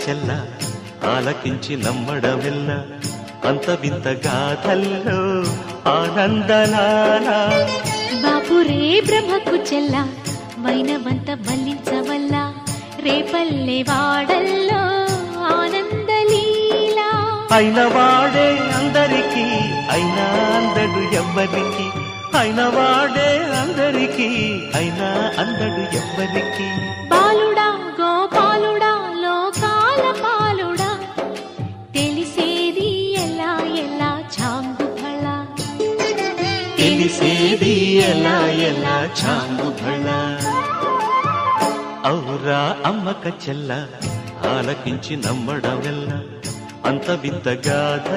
చెల్ల ఆలకించి నమ్మడమెల్ల అంత వింత గాథల్లో ఆనందనాల బాపురే బ్రహ్మకు చెల్ల వైనవంత వల్లించవల్ల రేపల్లె వాడల్లో ఆనందలీలా అయిన వాడే అందరికీ అయినా అందడు ఎవ్వరికి అయిన వాడే అందరికీ అయినా అందడు ఎవ్వరికి బాలుడా గోపాలుడా లోకాల పాలుడా తెలిసేది ఎలా ఎలా చాంగుఫళ తెలిసేది ఎలా ఎలా చాంగుఫళ ఔరా అమ్మక చెల్ల ఆలకించి నమ్మడమెల్ల అంత వింత గాథ